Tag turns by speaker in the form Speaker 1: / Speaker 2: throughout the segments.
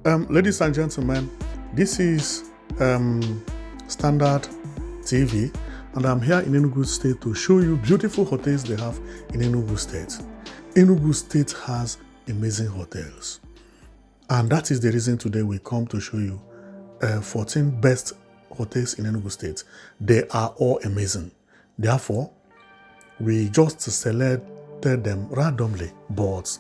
Speaker 1: Ladies and gentlemen, this is Standard TV, and I'm here in Enugu State to show you beautiful hotels they have in Enugu State. Enugu State has amazing hotels, and that is the reason today we come to show you 14 best hotels in Enugu State. They are all amazing. Therefore, we just selected them randomly, but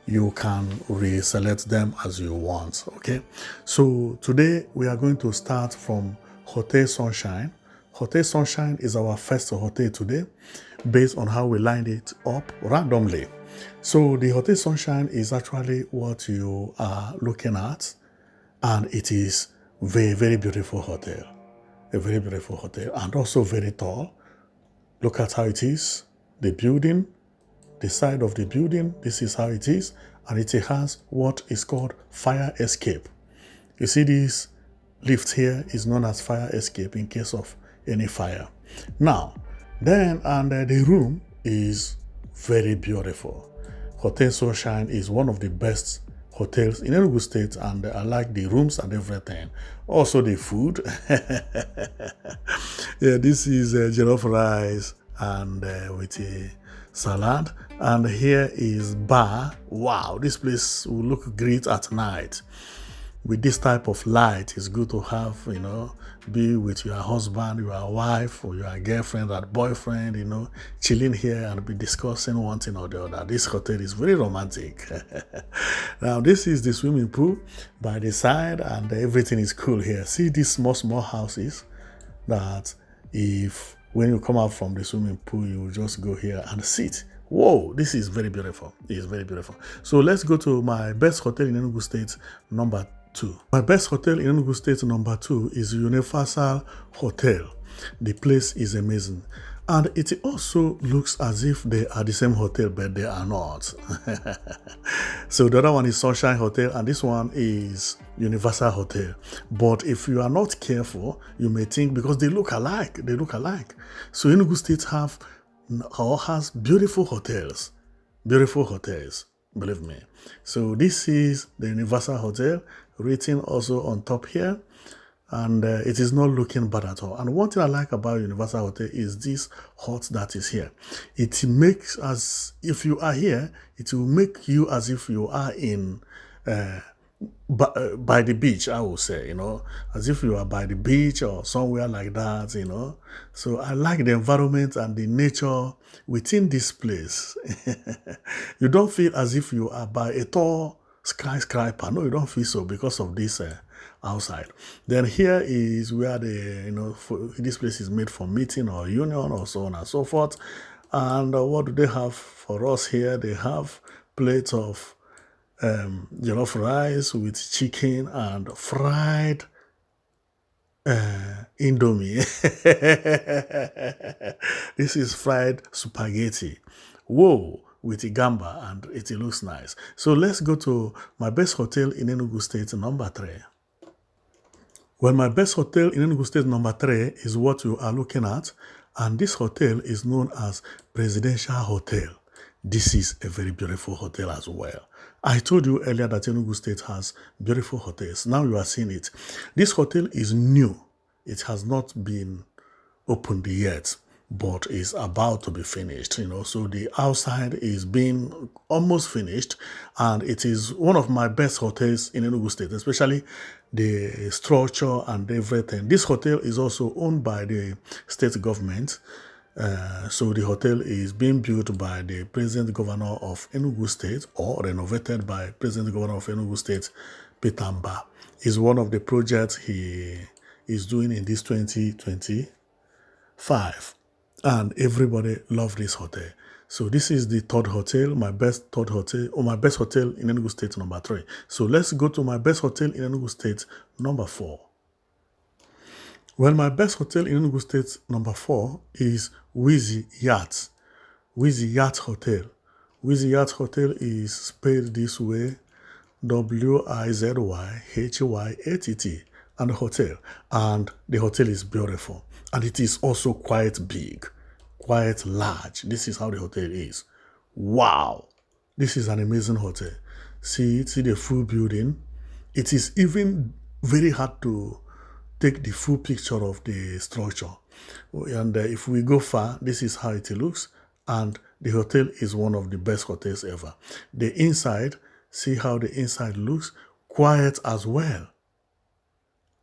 Speaker 1: you can reselect them as you want. Okay, so today we are going to start from Hotel Sunshine. Hotel Sunshine is our first hotel today, based on how we lined it up randomly. So the Hotel Sunshine is actually what you are looking at, and it is very beautiful hotel, a very beautiful hotel, and also very tall. Look at how it is, the building, the side of the building, this is how it is, and it has what is called fire escape. You see, this lift here is known as fire escape in case of any fire. Now, then, and the room is very beautiful. Hotel Sunshine is one of the best hotels in Enugu State, and I like the rooms and everything. Also the food. Yeah, this is jollof rice and with a salad, and here is bar. Wow, this place will look great at night with this type of light. It's good to have, be with your husband, your wife, or your girlfriend or boyfriend, chilling here and be discussing one thing or the other. This hotel is very romantic. Now, this is the swimming pool by the side, and everything is cool here. See these small houses that when you come out from the swimming pool, you just go here and sit. Whoa, this is very beautiful. It is very beautiful. So let's go to my best hotel in Enugu State, number 2. My best hotel in Enugu State, number 2, is Universal Hotel. The place is amazing. And it also looks as if they are the same hotel, but they are not. So the other one is Sunshine Hotel, and this one is Universal Hotel. But if you are not careful, you may think, because they look alike. So Enugu State has beautiful hotels. Believe me. So this is the Universal Hotel, written also on top here. And it is not looking bad at all. And one thing I like about Universal Hotel is this hut that is here. It makes, as if you are here, it will make you as if you are in by the beach, I will say, as if you are by the beach or somewhere like that, So I like the environment and the nature within this place. You don't feel as if you are by a tall skyscraper. No, you don't feel so because of this outside. Then here is where this place is made for meeting or union or so on and so forth. And what do they have for us here? They have plates of jollof rice with chicken and fried indomie. This is fried spaghetti. Whoa, with gamba, and it looks nice. So let's go to my best hotel in Enugu State, number 3. Well, my best hotel in Enugu State, number 3, is what you are looking at, and this hotel is known as Presidential Hotel. This is a very beautiful hotel as well. I told you earlier that Enugu State has beautiful hotels. Now you are seeing it. This hotel is new. It has not been opened yet, but is about to be finished. So the outside is being almost finished, and it is one of my best hotels in Enugu State, especially the structure and everything. This hotel is also owned by the state government. So the hotel is being built by the President Governor of Enugu State, or renovated by President Governor of Enugu State, Peter Mba. Is one of the projects he is doing in this 2025. And everybody loves this hotel. So this is the third hotel, my best hotel in Enugu State, number 3. So let's go to my best hotel in Enugu State, number 4. Well, my best hotel in Enugu State, number 4, is Whizzy Yacht. Whizzy Yacht Hotel. Whizzy Yacht Hotel is spelled this way, Wizyatt, and hotel. And the hotel is beautiful. And it is also quite big, quite large. This is how the hotel is. Wow. This is an amazing hotel. See the full building. It is even very hard to take the full picture of the structure. And if we go far, this is how it looks. And the hotel is one of the best hotels ever. The inside, see how the inside looks, quiet as well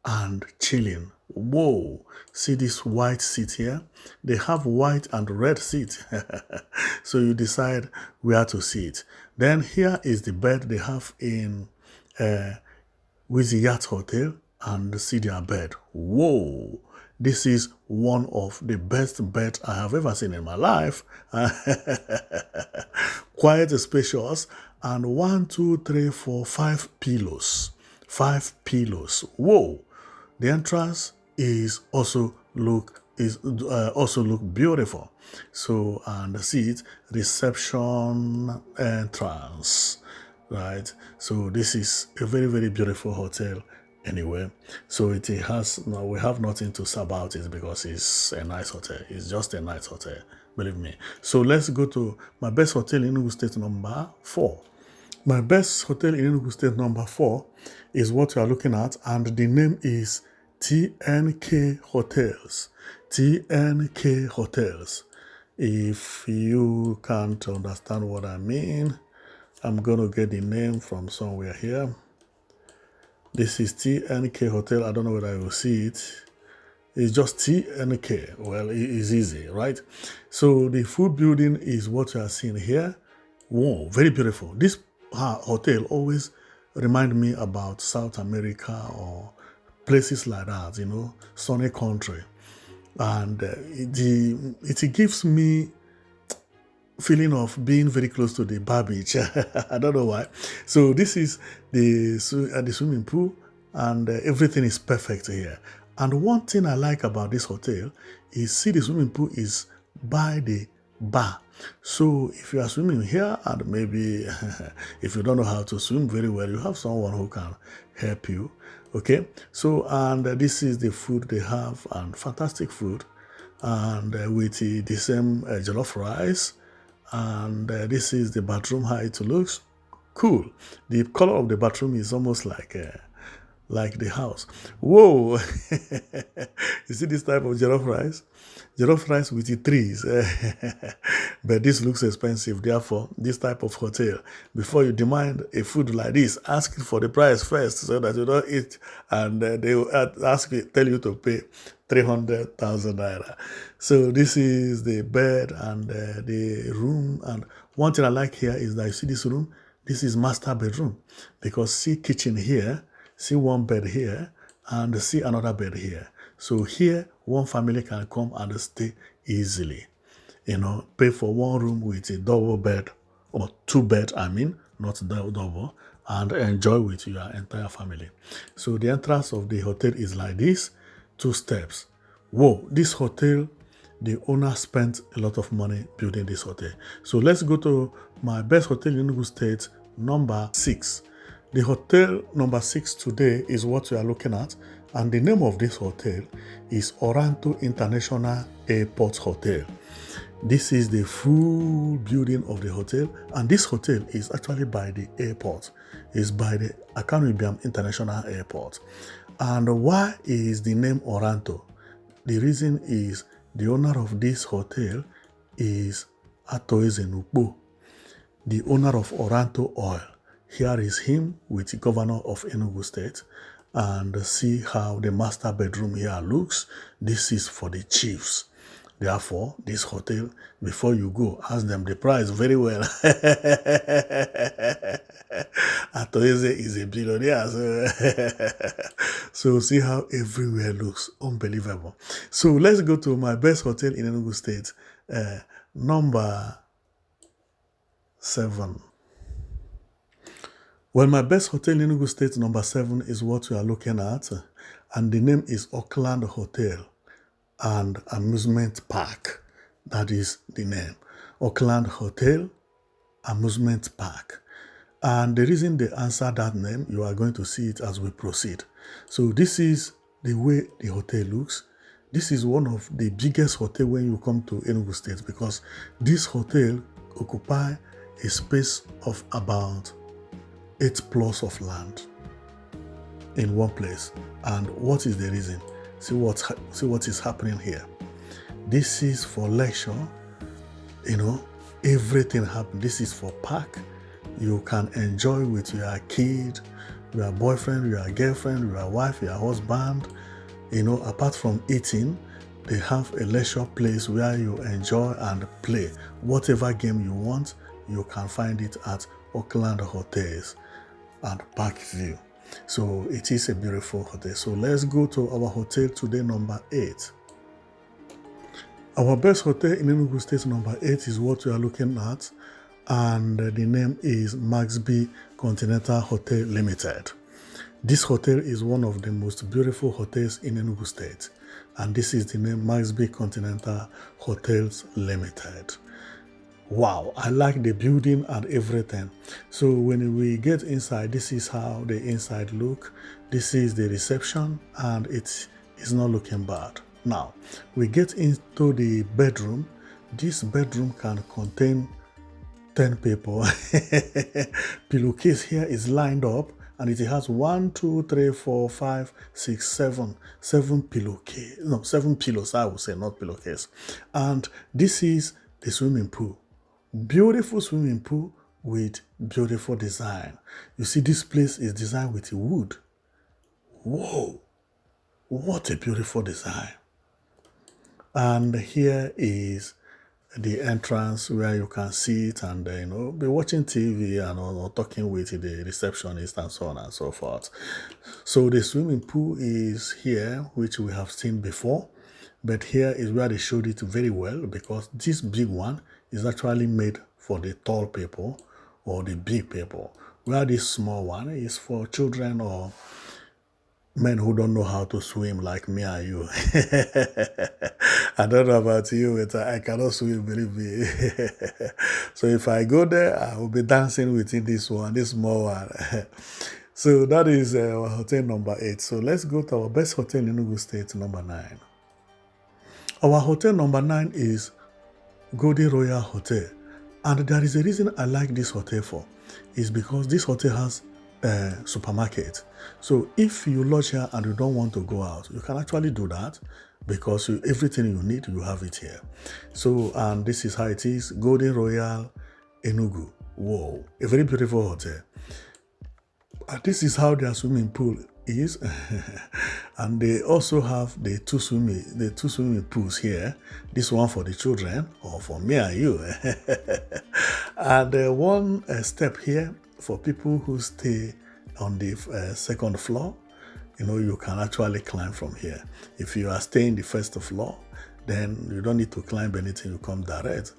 Speaker 1: and chilling. Whoa, see this white seat here? They have white and red seat. So you decide where to sit. Then here is the bed they have in Whizzy Yacht Hotel, and see their bed. Whoa, this is one of the best beds I have ever seen in my life. Quite spacious, and 1, 2, 3, 4, 5 pillows. 5 pillows. Whoa, the entrance is also look beautiful. So, and see it, reception entrance, right? So this is a very, very beautiful hotel anyway. So it has, no, we have nothing to say about it because it's a nice hotel. It's just a nice hotel, believe me. So let's go to my best hotel in Enugu State number 4. My best hotel in Enugu State number 4 is what you are looking at, and the name is TNK Hotels. TNK Hotels. If you can't understand what I mean, I'm going to get the name from somewhere here. This is TNK Hotel. I don't know whether you will see it. It's just TNK. Well, it is easy, right? So the full building is what you are seeing here. Whoa, very beautiful. This hotel always remind me about South America or places like that, you know, sunny country. And it gives me feeling of being very close to the bar beach. I don't know why. So this is the swimming pool, and everything is perfect here. And one thing I like about this hotel is, see, the swimming pool is by the bar. So if you are swimming here, and maybe if you don't know how to swim very well, you have someone who can help you. Okay, so, and this is the food they have, and fantastic food, and with the same jollof rice. And this is the bathroom, how it looks. Cool. The color of the bathroom is almost like the house. Whoa. You see this type of jollof rice? Jollof rice with the trees. But this looks expensive. Therefore, this type of hotel, before you demand a food like this, ask for the price first so that you don't eat, and they will tell you to pay 300,000 naira. So this is the bed and the room. And one thing I like here is that you see this room. This is master bedroom, because see kitchen here, see one bed here, and see another bed here. So here, one family can come and stay easily. You know, pay for one room with a double bed, or 2 beds, I mean, not double, and enjoy with your entire family. So the entrance of the hotel is like this, 2 steps. Whoa, this hotel, the owner spent a lot of money building this hotel. So let's go to my best hotel in Enugu State, number 6. The hotel number 6 today is what we are looking at, and the name of this hotel is Oranto International Airport Hotel. This is the full building of the hotel, and this hotel is actually by the airport. It's by the Akanwibiam International Airport. And why is the name Oranto? The reason is the owner of this hotel is Atoeze Nukbo, the owner of Oranto Oil. Here is him with the governor of Enugu State. And see how the master bedroom here looks. This is for the chiefs. Therefore, this hotel, before you go, ask them the price very well. Atoeze is a billionaire. So see how everywhere looks. Unbelievable. So let's go to my best hotel in Enugu State, number 7. Well, my best hotel in Enugu State, number 7, is what we are looking at, and the name is Oakland Hotel and Amusement Park. That is the name. Oakland Hotel, Amusement Park. And the reason they answer that name, you are going to see it as we proceed. So this is the way the hotel looks. This is one of the biggest hotels when you come to Enugu State, because this hotel occupies a space of about 8+ of land. in one place. And what is the reason? See what is happening here. This is for leisure, everything happen. This is for park. You can enjoy with your kid, your boyfriend, your girlfriend, your wife, your husband. Apart from eating, they have a leisure place where you enjoy and play. Whatever game you want, you can find it at Oakland Hotels and Parkview. So it is a beautiful hotel. So let's go to our hotel today, number 8. Our best hotel in Enugu State, number 8, is what we are looking at, and the name is MaxB Continental Hotel Limited. This hotel is one of the most beautiful hotels in Enugu State, and this is the name, MaxB Continental Hotels Limited. Wow, I like the building and everything. So when we get inside, this is how the inside look. This is the reception, and it is not looking bad. Now, we get into the bedroom. This bedroom can contain 10 people. Pillowcase here is lined up, and it has 1, 2, 3, 4, 5, 6, 7 pillowcase. No, 7 pillows, I would say, not pillowcase. And this is the swimming pool. Beautiful swimming pool with beautiful design. You see, this place is designed with wood. Whoa, what a beautiful design. And here is the entrance where you can sit and be watching TV and or talking with the receptionist and so on and so forth. So the swimming pool is here, which we have seen before, but here is where they showed it very well, because this big one is actually made for the tall people or the big people, where this small one is for children or men who don't know how to swim like me and you. I don't know about you, but I cannot swim, believe me. So if I go there, I will be dancing within this small one. So that is our hotel number 8. So let's go to our best hotel in Enugu State, number 9. Our hotel number 9 is Royale Hotel. And there is a reason I like this hotel for. Is because this hotel has a supermarket. So if you lodge here and you don't want to go out, you can actually do that, because everything you need, you have it here. So, and this is how it is. Royale Enugu. Whoa, a very beautiful hotel. And this is how their swimming pool is. And they also have the two swimming pools here. This one for the children, or for me and you. And one step here for people who stay on the second floor. You can actually climb from here. If you are staying the first floor, then you don't need to climb anything, you come direct.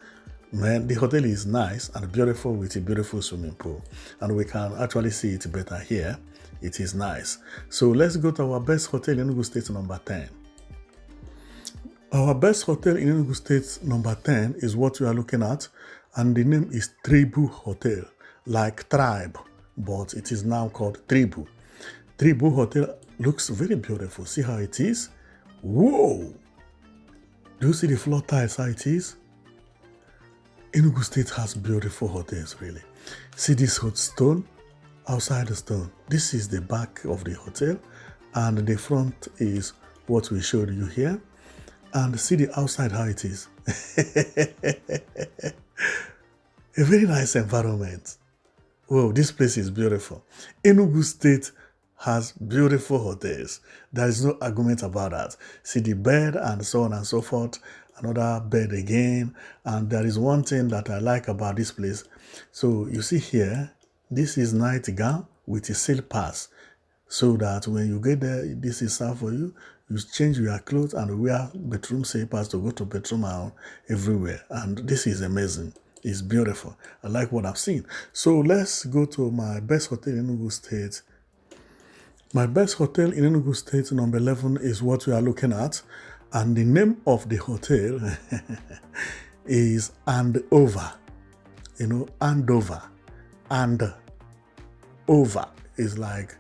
Speaker 1: Man, the hotel is nice and beautiful with a beautiful swimming pool. And we can actually see it better here. It is nice. So let's go to our best hotel in Enugu State, number 10. Our best hotel in Enugu State, number 10, is what we are looking at. And the name is Tribu Hotel, like tribe, but it is now called Tribu. Tribu Hotel looks very beautiful. See how it is? Whoa! Do you see the floor tiles, how it is? Enugu State has beautiful hotels, really. See this hot stone? Outside the stone. This is the back of the hotel, and the front is what we showed you here. And see the outside, how it is. A very nice environment. Whoa, this place is beautiful. Enugu State has beautiful hotels. There is no argument about that. See the bed and so on and so forth. Another bed again. And there is one thing that I like about this place. So you see here, this is nightgown with a sail pass. So that when you get there, this is served for you. You change your clothes and wear bedroom slippers to go to bedroom and everywhere. And this is amazing. It's beautiful. I like what I've seen. So let's go to my best hotel in Enugu State. My best hotel in Enugu State, number 11, is what we are looking at. And the name of the hotel is Andover. Andover. Andover is like,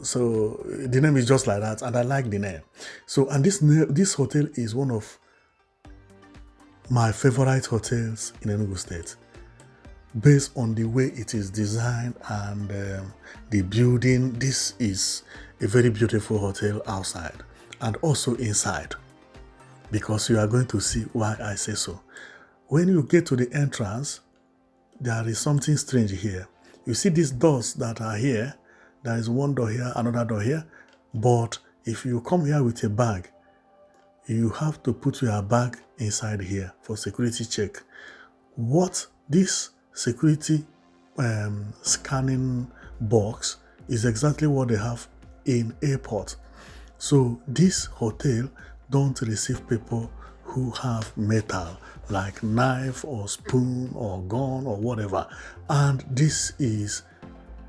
Speaker 1: so the name is just like that. And I like the name. So, and this hotel is one of my favorite hotels in Enugu State. based on the way it is designed and the building. This is a very beautiful hotel outside and also inside, because you are going to see why I say so. When you get to the entrance, there is something strange here. You see these doors that are here. There is one door here, another door here. But if you come here with a bag, you have to put your bag inside here for security check. What this security scanning box is exactly what they have in airport. So this hotel don't receive people who have metal like knife or spoon or gun or whatever. And this is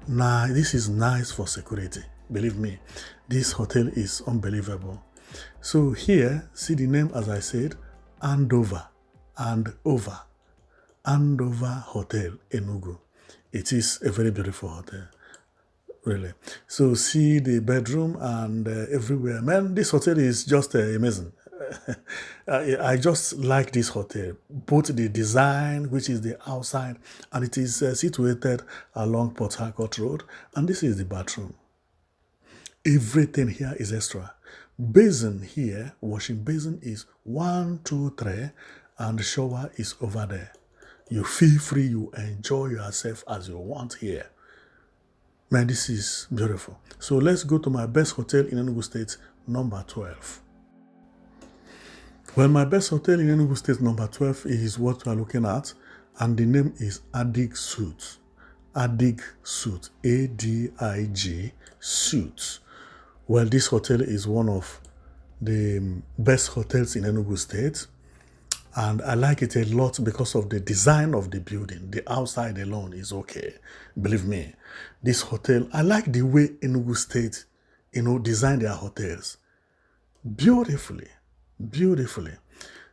Speaker 1: nice for security. Believe me, this hotel is unbelievable. So here, see the name, as I said, Andover Hotel, Enugu. It is a very beautiful hotel, really. So see the bedroom and everywhere. Man, this hotel is just amazing. I just like this hotel, both the design, which is the outside, and it is situated along Port Harcourt Road, and this is the bathroom. Everything here is extra. Basin here, washing basin is 1, 2, 3, and the shower is over there. You feel free, you enjoy yourself as you want here. Man, this is beautiful. So let's go to my best hotel in Enugu State, number 12. Well, my best hotel in Enugu State, number 12, is what we are looking at, and the name is Adik Suites. Adik Suites, A-D-I-G Suites. Well, this hotel is one of the best hotels in Enugu State, and I like it a lot because of the design of the building. The outside alone is okay. Believe me, this hotel, I like the way Enugu State, design their hotels beautifully.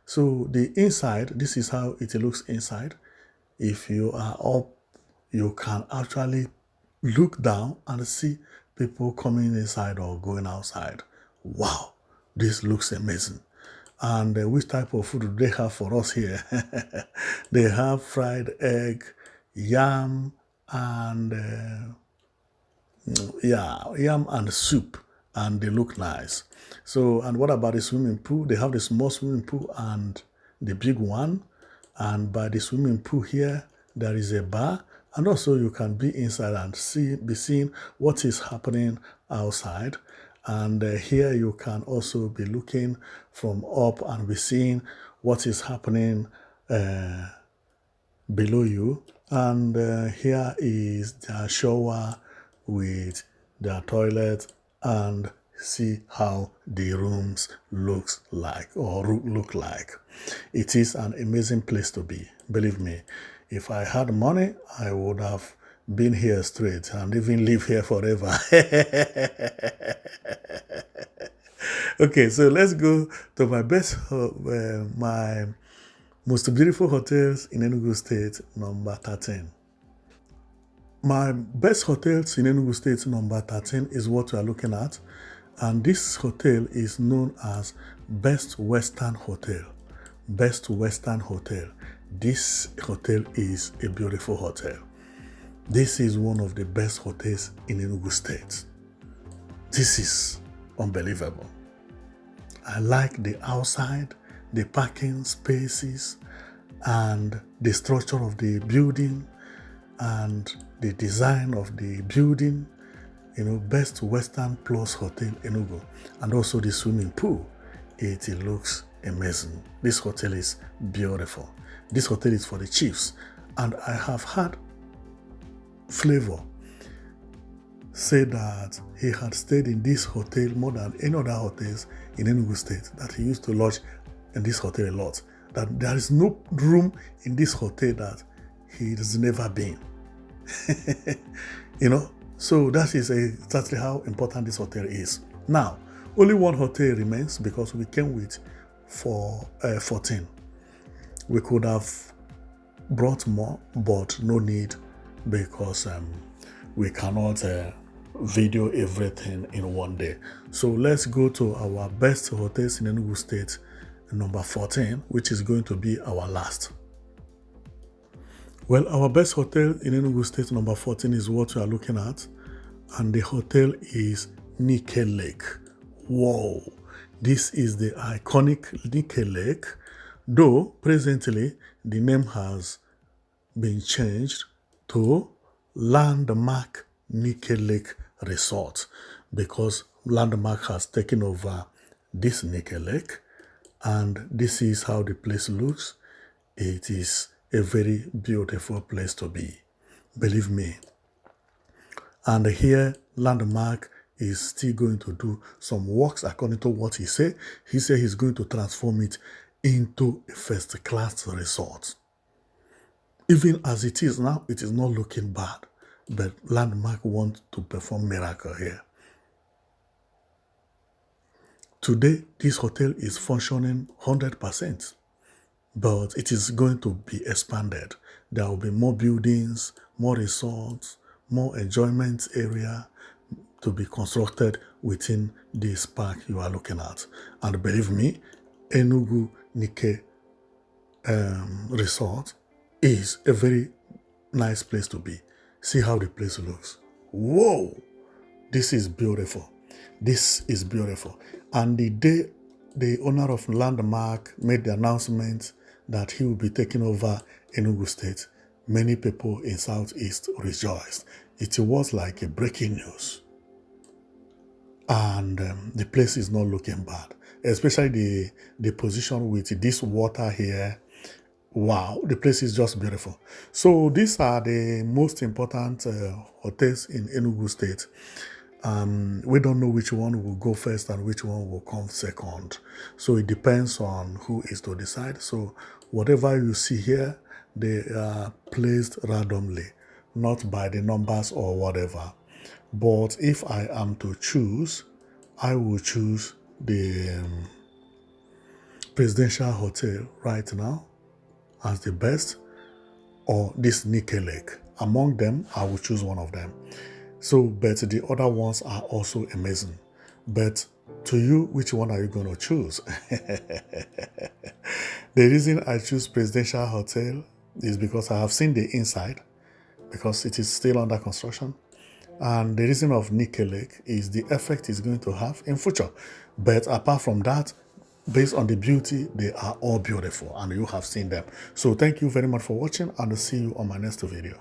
Speaker 1: So the inside, this is how it looks inside. If you are up, you can actually look down and see people coming inside or going outside. Wow, this looks amazing. And which type of food do they have for us here? They have fried egg, yam, and yam and soup, and they look nice. So, and what about the swimming pool? They have the small swimming pool and the big one. And by the swimming pool here, there is a bar. And also you can be inside and be seeing what is happening outside. And here you can also be looking from up and be seeing what is happening below you. And here is the shower with the toilet, and see how the rooms look like. It is an amazing place to be. Believe me, if I had money, I would have been here straight and even live here forever. Okay, so let's go to my my most beautiful hotels in Enugu State, number 13. My best hotels in Enugu State, number 13, is what we are looking at. And this hotel is known as Best Western Hotel. Best Western Hotel. This hotel is a beautiful hotel. This is one of the best hotels in Enugu State. This is unbelievable. I like the outside, the parking spaces, and the structure of the building, and the design of the building. Best Western Plus Hotel Enugu, and also the swimming pool. It looks amazing. This hotel is beautiful. This hotel is for the chiefs, and I have had Flavor say that he had stayed in this hotel more than any other hotels in Enugu State, that he used to lodge in this hotel a lot, that there is no room in this hotel that he has never been. So that is exactly how important this hotel is. Now, only one hotel remains because we came with 14. We could have brought more, but no need, because we cannot video everything in one day. So let's go to our best hotels in Enugu State, number 14, which is going to be our last. Well, our best hotel in Enugu State, number 14, is what we are looking at. And the hotel is Nike Lake. Whoa! This is the iconic Nike Lake. Though, presently, the name has been changed to Landmark Nike Lake Resort because Landmark has taken over this Nike Lake, and this is how the place looks. It is a very beautiful place to be, believe me. And here, Landmark is still going to do some works according to what he said. He said he's going to transform it into a first-class resort. Even as it is now, it is not looking bad, but Landmark wants to perform miracle here. Today, this hotel is functioning 100%, but it is going to be expanded. There will be more buildings, more resorts, more enjoyment area to be constructed within this park you are looking at. And believe me, Enugu Nike Resort is a very nice place to be. See how the place looks. Whoa! This is beautiful. This is beautiful. And the day the owner of Landmark made the announcement that he will be taking over Enugu State, many people in Southeast rejoiced. It was like a breaking news. And the place is not looking bad, especially the position with this water here. Wow, the place is just beautiful. So these are the most important hotels in Enugu State. We don't know which one will go first and which one will come second. So it depends on who is to decide. So whatever you see here, they are placed randomly, not by the numbers or whatever. But if I am to choose, I will choose the Presidential Hotel right now as the best, or this Nike Lake. Among them, I will choose one of them. So, but the other ones are also amazing. But to you, which one are you going to choose? The reason I choose Presidential Hotel is because I have seen the inside, because it is still under construction. And the reason of Nike Lake is the effect it's going to have in future. But apart from that, based on the beauty, they are all beautiful and you have seen them. So thank you very much for watching, and I'll see you on my next video.